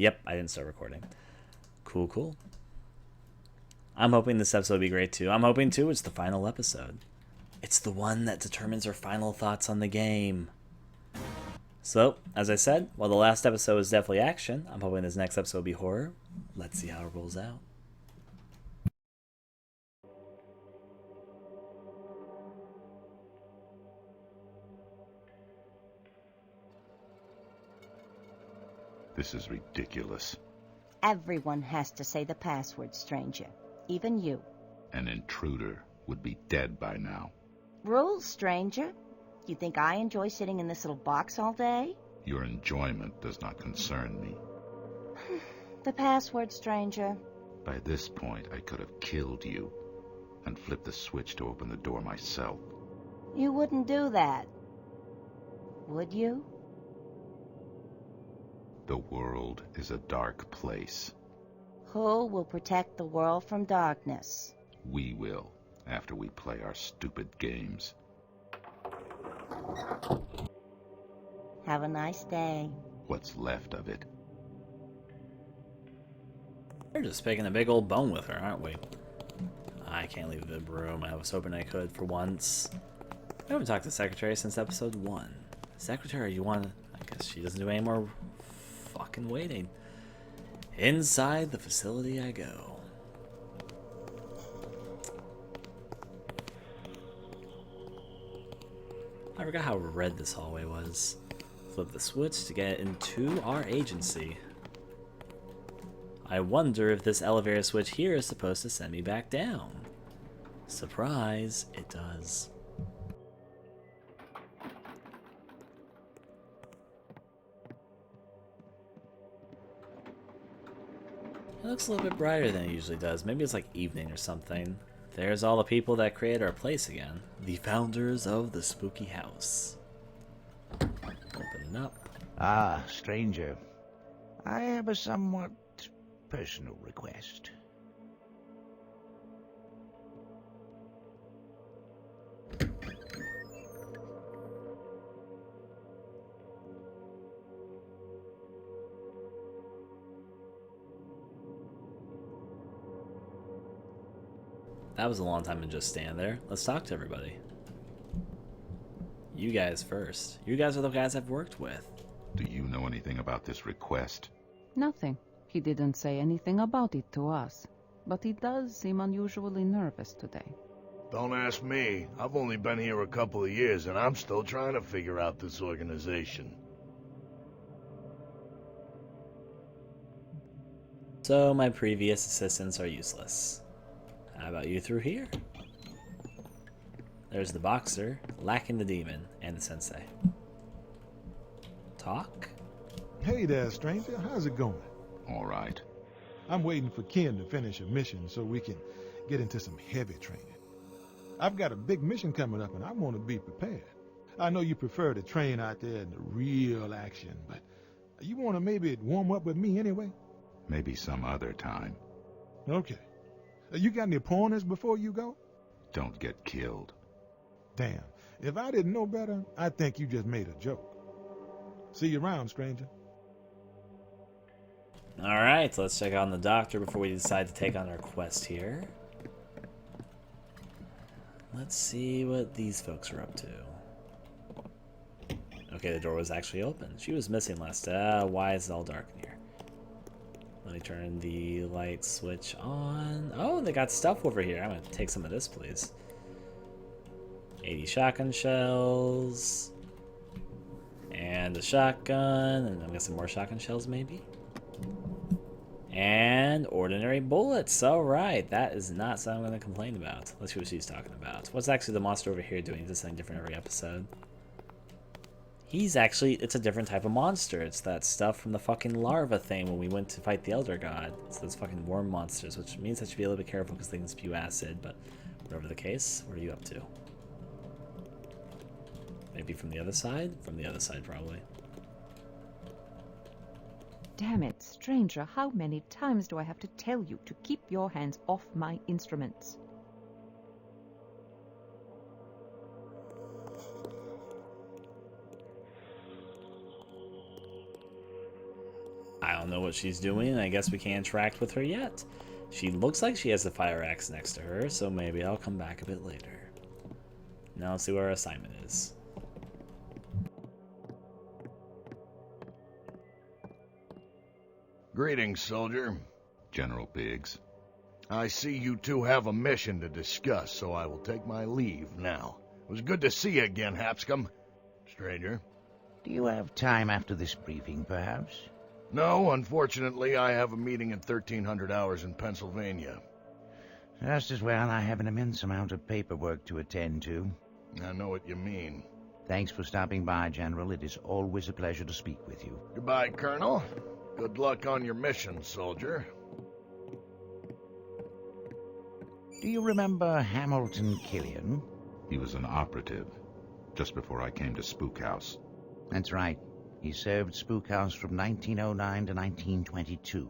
Yep, I didn't start recording. Cool, cool. I'm hoping this episode will be great too. I'm hoping too it's the final episode. It's the one that determines our final thoughts on the game. So, as I said, while the last episode was definitely action, I'm hoping this next episode will be horror. Let's see how it rolls out. This is ridiculous. Everyone has to say the password, stranger. Even you. An intruder would be dead by now. Rules, stranger. You think I enjoy sitting in this little box all day? Your enjoyment does not concern me. The password, stranger. By this point, I could have killed you and flipped the switch to open the door myself. You wouldn't do that. Would you? The world is a dark place. Who will protect the world from darkness? We will, after we play our stupid games. Have a nice day. What's left of it. We're just picking a big old bone with her, aren't we? I can't leave the room. I was hoping I could for once. I haven't talked to the secretary since episode 1. Secretary, you want... I guess she doesn't do any more fucking waiting. Inside the facility I go. I forgot how red this hallway was. Flip the switch to get into our agency. I wonder if this elevator switch here is supposed to send me back down. Surprise, it does. It looks a little bit brighter than it usually does. Maybe it's like evening or something. There's all the people that created our place again. The founders of the spooky house. Open it up. Ah, stranger. I have a somewhat personal request. That was a long time to just stand there. Let's talk to everybody. You guys first. You guys are the guys I've worked with. Do you know anything about this request? Nothing. He didn't say anything about it to us. But he does seem unusually nervous today. Don't ask me. I've only been here a couple of years, and I'm still trying to figure out this organization. So my previous assistants are useless. How about you through here? There's the boxer, lacking the demon, and the sensei. Talk? Hey there, stranger. How's it going? All right. I'm waiting for Ken to finish a mission so we can get into some heavy training. I've got a big mission coming up and I want to be prepared. I know you prefer to train out there in the real action, but you want to maybe warm up with me anyway? Maybe some other time. Okay. You got any pointers before you go? Don't get killed. Damn. If I didn't know better, I'd think you just made a joke. See you around, stranger. Alright, let's check on the doctor before we decide to take on our quest here. Let's see what these folks are up to. Okay, the door was actually open. She was missing last. Why is it all dark in here? Let me turn the light switch on. Oh, they got stuff over here. I'm gonna take some of this, please. 80 shotgun shells. And a shotgun. And I'm guessing more shotgun shells, maybe? And ordinary bullets. Alright, that is not something I'm going to complain about. Let's see what she's talking about. What's actually the monster over here doing? Is this something different every episode? He's actually, it's a different type of monster. It's that stuff from the fucking larva thing when we went to fight the Elder God. It's those fucking worm monsters, which means I should be a little bit careful because they can spew acid, but whatever the case, what are you up to? Maybe from the other side? From the other side, probably. Damn it, stranger, how many times do I have to tell you to keep your hands off my instruments? I don't know what she's doing, and I guess we can't interact with her yet. She looks like she has a fire axe next to her, so maybe I'll come back a bit later. Now let's see what our assignment is. Greetings, soldier. General Biggs. I see you two have a mission to discuss, so I will take my leave now. It was good to see you again, Hapscom. Stranger. Do you have time after this briefing, perhaps? No, unfortunately, I have a meeting at 1300 hours in Pennsylvania. Just as well. I have an immense amount of paperwork to attend to. I know what you mean. Thanks for stopping by, General. It is always a pleasure to speak with you. Goodbye, Colonel. Good luck on your mission, soldier. Do you remember Hamilton Killian? He was an operative, just before I came to Spookhouse. That's right. He served Spookhouse from 1909 to 1922.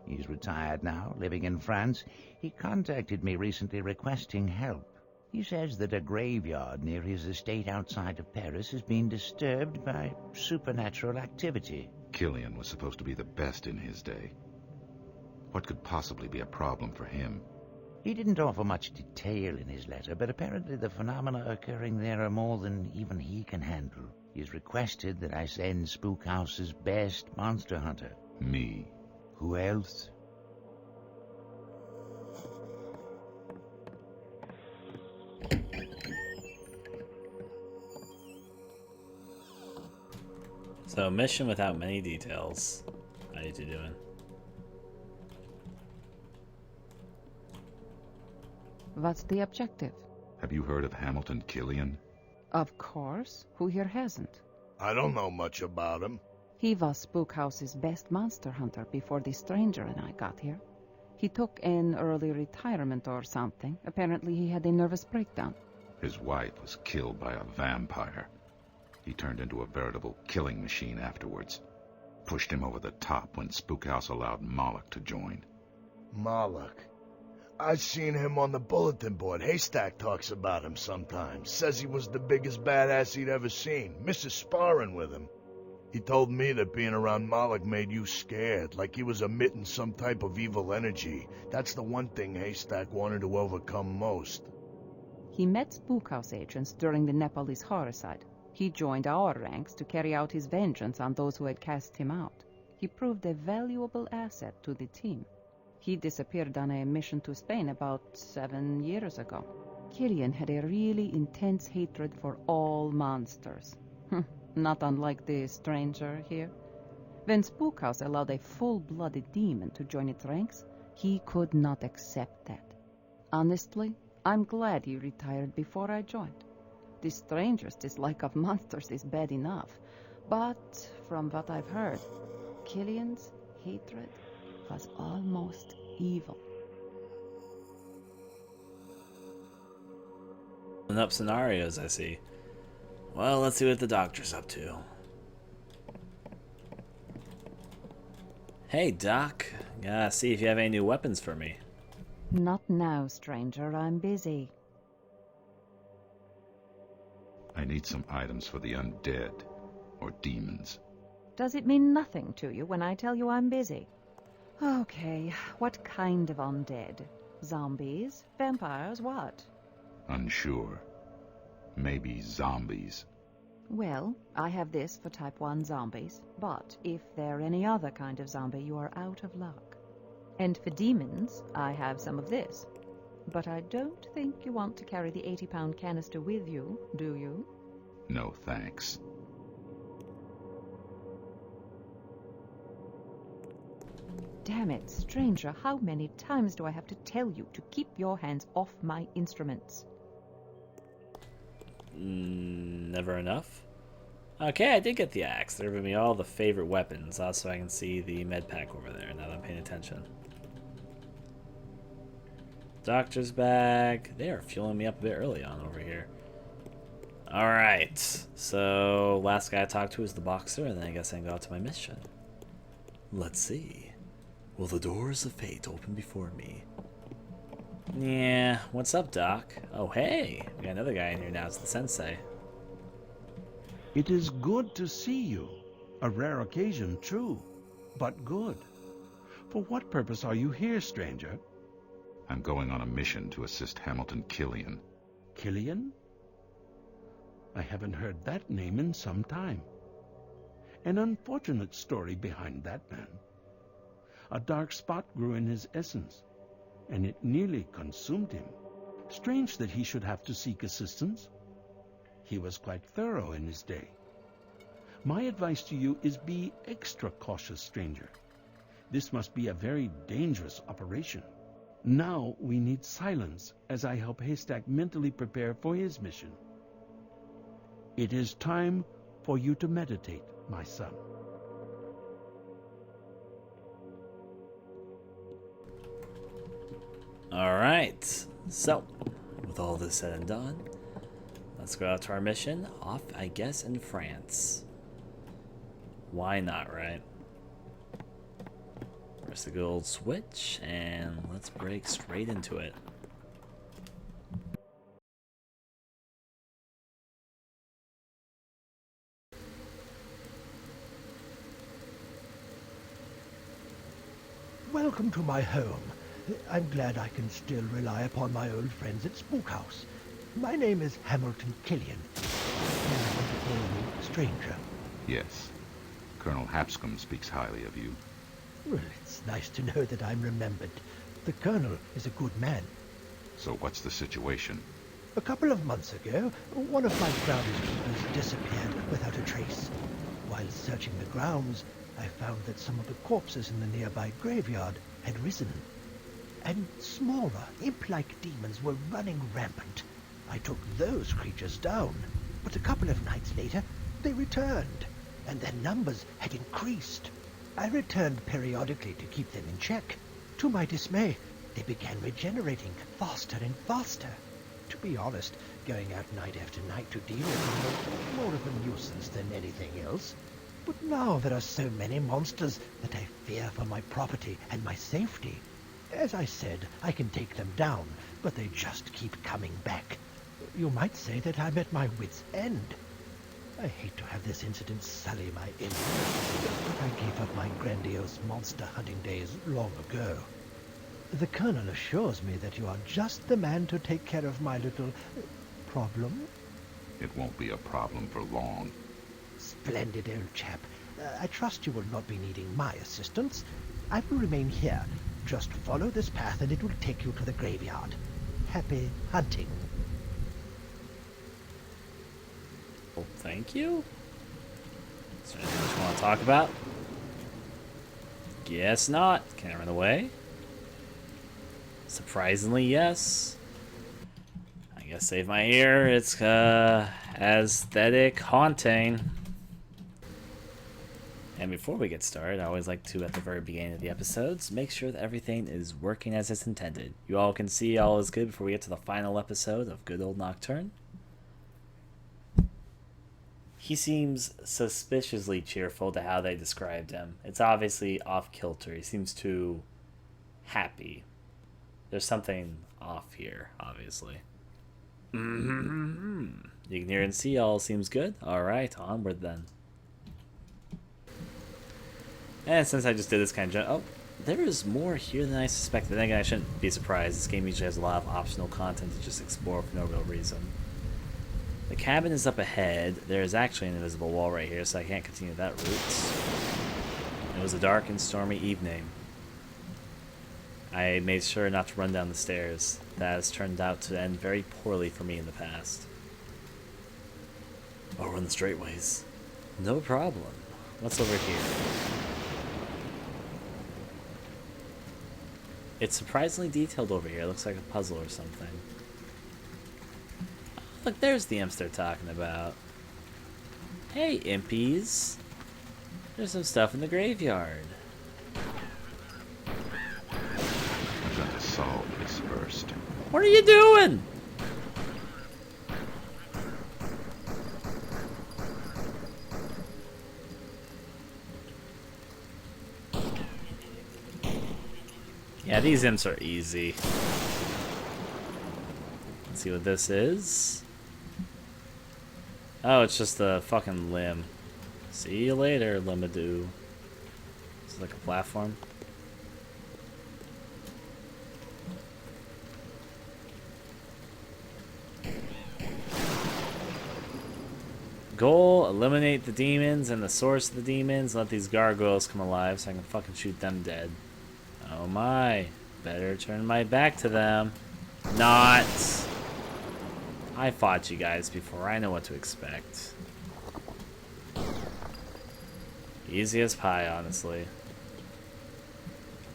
He's retired now, living in France. He contacted me recently requesting help. He says that a graveyard near his estate outside of Paris has been disturbed by supernatural activity. Killian was supposed to be the best in his day. What could possibly be a problem for him? He didn't offer much detail in his letter, but apparently the phenomena occurring there are more than even he can handle. He's requested that I send Spookhouse's best monster hunter. Me. Who else? So, mission without many details. How you two doing? What's the objective? Have you heard of Hamilton Killian? Of course. Who here hasn't? I don't know much about him. He was Spookhouse's best monster hunter before the stranger and I got here. He took an early retirement or something. Apparently he had a nervous breakdown. His wife was killed by a vampire. He turned into a veritable killing machine afterwards. Pushed him over the top when Spookhouse allowed Moloch to join. Moloch. I've seen him on the bulletin board. Haystack talks about him sometimes. Says he was the biggest badass he'd ever seen. Misses sparring with him. He told me that being around Moloch made you scared, like he was emitting some type of evil energy. That's the one thing Haystack wanted to overcome most. He met Spookhouse agents during the Nepalese homicide. He joined our ranks to carry out his vengeance on those who had cast him out. He proved a valuable asset to the team. He disappeared on a mission to Spain about 7 years ago. Killian had a really intense hatred for all monsters. Not unlike the stranger here. When Spookhouse allowed a full-blooded demon to join its ranks, he could not accept that. Honestly, I'm glad he retired before I joined. The stranger's dislike of monsters is bad enough, but from what I've heard, Killian's hatred was almost evil. Up scenarios, I see. Well, let's see what the doctor's up to. Hey, Doc. Gotta see if you have any new weapons for me. Not now, stranger. I'm busy. I need some items for the undead, or demons. Does it mean nothing to you when I tell you I'm busy? Okay, what kind of undead? Zombies? Vampires? What? Unsure. Maybe zombies. Well, I have this for type 1 zombies, but if they're any other kind of zombie, you are out of luck. And for demons, I have some of this. But I don't think you want to carry the 80-pound canister with you, do you? No thanks. Damn it, stranger, how many times do I have to tell you to keep your hands off my instruments? Never enough? Okay, I did get the axe. They're giving me all the favorite weapons, also I can see the med pack over there now that I'm paying attention. Doctor's bag. They are fueling me up a bit early on over here. Alright, so last guy I talked to is the boxer, and then I guess I can go out to my mission. Let's see. Will the doors of fate open before me? Yeah, what's up, Doc? Oh, hey, we got another guy in here now. It's the sensei. It is good to see you. A rare occasion, true. but good. For what purpose are you here, stranger? I'm going on a mission to assist Hamilton Killian. Killian? I haven't heard that name in some time. An unfortunate story behind that man. A dark spot grew in his essence, and it nearly consumed him. Strange that he should have to seek assistance. He was quite thorough in his day. My advice to you is be extra cautious, stranger. This must be a very dangerous operation. Now we need silence as I help Haystack mentally prepare for his mission. It is time for you to meditate, my son. Alright, so, with all this said and done, let's go out to our mission, off, I guess, in France. Why not, right? Press the good old switch, and let's break straight into it. Welcome to my home. I'm glad I can still rely upon my old friends at Spookhouse. My name is Hamilton Killian. May I call you stranger? Yes. Colonel Hapscom speaks highly of you. Well, it's nice to know that I'm remembered. The Colonel is a good man. So what's the situation? A couple of months ago, one of my groundskeepers disappeared without a trace. While searching the grounds, I found that some of the corpses in the nearby graveyard had risen. And smaller, imp-like demons were running rampant. I took those creatures down, but a couple of nights later, they returned, and their numbers had increased. I returned periodically to keep them in check. To my dismay, they began regenerating faster and faster. To be honest, going out night after night to deal with them was more of a nuisance than anything else. But now there are so many monsters that I fear for my property and my safety. As I said, I can take them down, but they just keep coming back. You might say that I'm at my wit's end. I hate to have this incident sully my image, but I gave up my grandiose monster hunting days long ago. The Colonel assures me that you are just the man to take care of my little problem. It won't be a problem for long. Splendid, old chap. I trust you will not be needing my assistance. I will remain here. Just follow this path and it will take you to the graveyard. Happy hunting. Well, thank you. Is there anything else you want to talk about? Guess not. Can I run away? Surprisingly, yes. I guess save my ear. It's aesthetic haunting. And before we get started, I always like to, at the very beginning of the episodes, make sure that everything is working as it's intended. You all can see all is good before we get to the final episode of good old Nocturne. He seems suspiciously cheerful to how they described him. It's obviously off-kilter. He seems too happy. There's something off here, obviously. You can hear and see all seems good. Alright, onward then. And since I just did this kind of... Oh, there is more here than I suspected. Then again, I shouldn't be surprised. This game usually has a lot of optional content to just explore for no real reason. The cabin is up ahead. There is actually an invisible wall right here, so I can't continue that route. It was a dark and stormy evening. I made sure not to run down the stairs. That has turned out to end very poorly for me in the past. I'll run the straight ways. No problem. What's over here? It's surprisingly detailed over here. It looks like a puzzle or something. Oh, look, there's the imps they're talking about. Hey, impies. There's some stuff in the graveyard. I've got to solve this first. What are you doing? Yeah, these imps are easy. Let's see what this is. Oh, it's just a fucking limb. See you later, Limadoo. It's like a platform. Goal, eliminate the demons and the source of the demons. Let these gargoyles come alive so I can fucking shoot them dead. Oh my. Better turn my back to them. Not. I fought you guys before. I know what to expect. Easy as pie, honestly.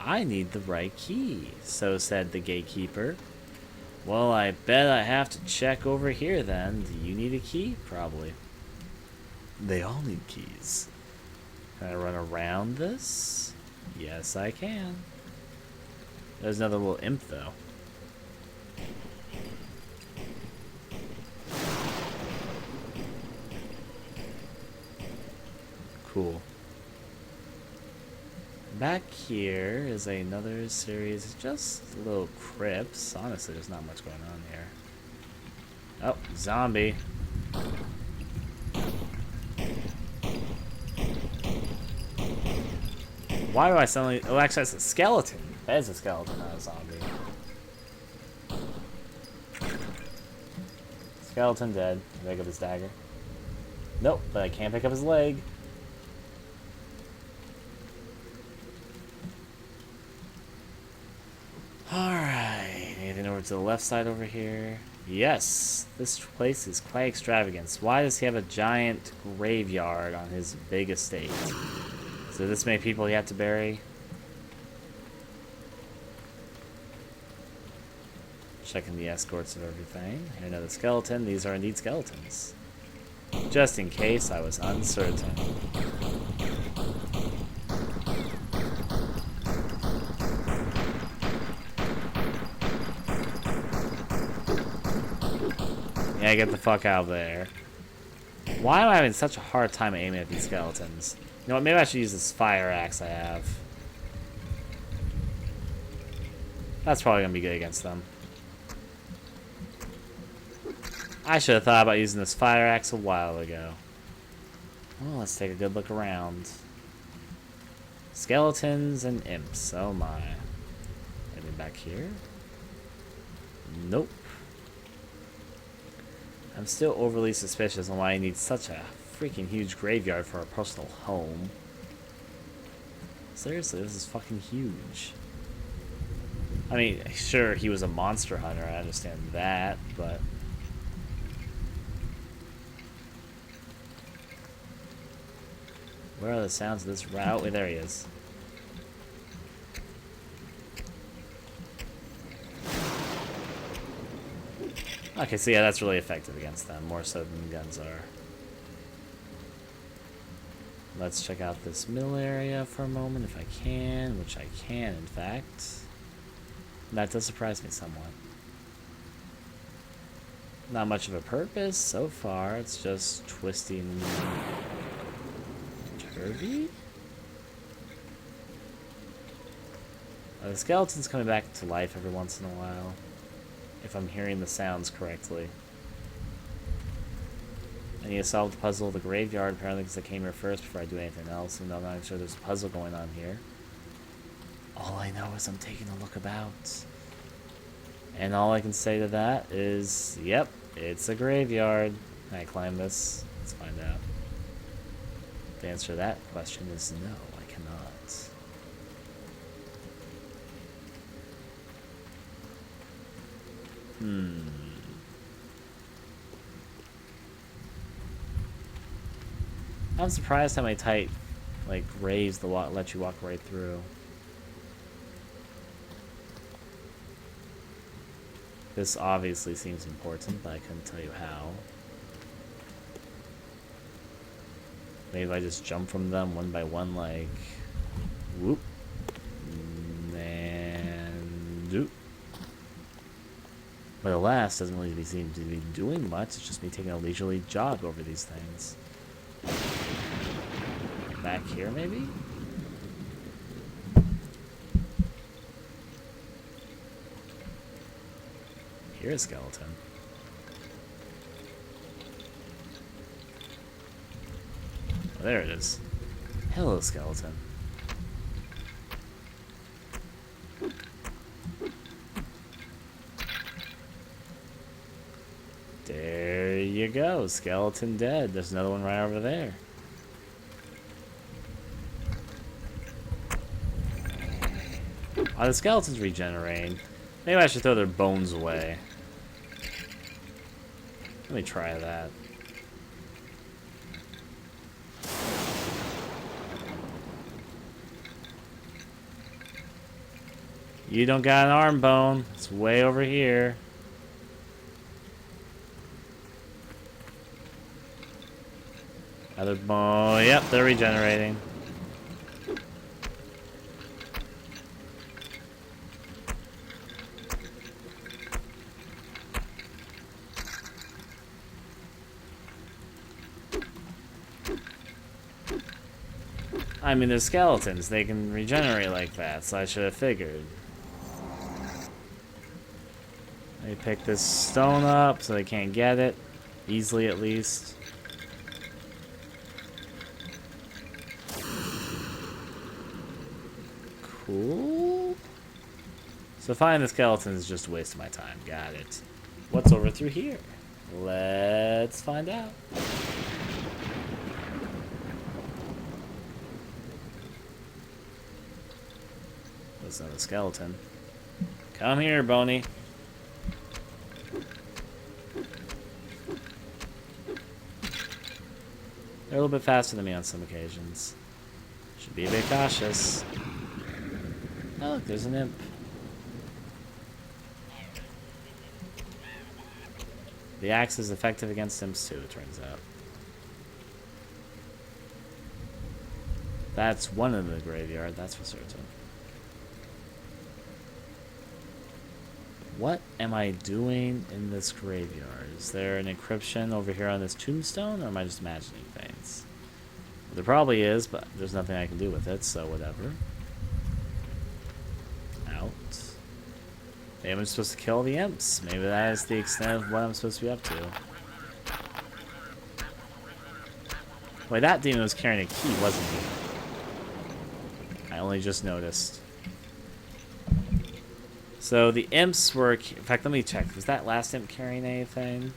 I need the right key, so said the gatekeeper. Well, I bet I have to check over here then. Do you need a key? Probably. They all need keys. Can I run around this? Yes, I can. There's another little imp, though. Cool. Back here is another series of just little crypts. Honestly, there's not much going on here. Oh, zombie. Why do I suddenly... Oh, actually, it's a skeleton. That is a skeleton, not a zombie. Skeleton dead. Can I pick up his dagger? Nope, but I can't pick up his leg. Alright, anything over to the left side over here? Yes, this place is quite extravagant. Why does he have a giant graveyard on his big estate? So this many people he had to bury? Checking the escorts of everything. Here, another skeleton. These are indeed skeletons. Just in case I was uncertain. Yeah, get the fuck out of there. Why am I having such a hard time aiming at these skeletons? You know what, maybe I should use this fire axe I have. That's probably gonna be good against them. I should have thought about using this fire axe a while ago. Well, let's take a good look around. Skeletons and imps, oh my. Anything back here? Nope. I'm still overly suspicious on why I need such a freaking huge graveyard for a personal home. Seriously, this is fucking huge. I mean, sure, he was a monster hunter, I understand that, but... Where are the sounds of this route? Wait, there he is. Okay, so yeah, that's really effective against them, more so than the guns are. Let's check out this middle area for a moment if I can, which I can, in fact. That does surprise me somewhat. Not much of a purpose so far, it's just twisting... Turvy? The skeleton's coming back to life every once in a while. If I'm hearing the sounds correctly. I need to solve the puzzle of the graveyard, apparently, because I came here first before I do anything else, even though I'm not sure there's a puzzle going on here. All I know is I'm taking a look about. And all I can say to that is, yep, it's a graveyard. Can I climb this? Let's find out. The answer to that question is no, I cannot. I'm surprised how many tight, like, graves the let you walk right through. This obviously seems important, but I couldn't tell you how. Maybe if I just jump from them one by one, like, whoop, and doop. But alas, doesn't really seem to be doing much. It's just me taking a leisurely jog over these things. Back here, maybe? Here's a skeleton. Oh, there it is. Hello, skeleton. you go. Skeleton dead. There's another one right over there. Are the skeletons regenerating? Maybe I should throw their bones away. Let me try that. You don't got an arm bone. It's way over here. Other bone. Yep, they're regenerating. I mean, they're skeletons. They can regenerate like that, so I should have figured. Let me pick this stone up so they can't get it. Easily, at least. Cool. So finding the skeleton is just a waste of my time. Got it. What's over through here? Let's find out. That's not a skeleton. Come here, Boney. They're a little bit faster than me on some occasions. Should be a bit cautious. Oh, look, there's an imp. The axe is effective against imps too, it turns out. That's one in the graveyard, that's for certain. What am I doing in this graveyard? Is there an encryption over here on this tombstone, or am I just imagining things? Well, there probably is, but there's nothing I can do with it, so whatever. Out. Maybe I'm supposed to kill the imps. Maybe that is the extent of what I'm supposed to be up to. Wait, that demon was carrying a key, wasn't he? I only just noticed. So the imps were... In fact, let me check. Was that last imp carrying anything?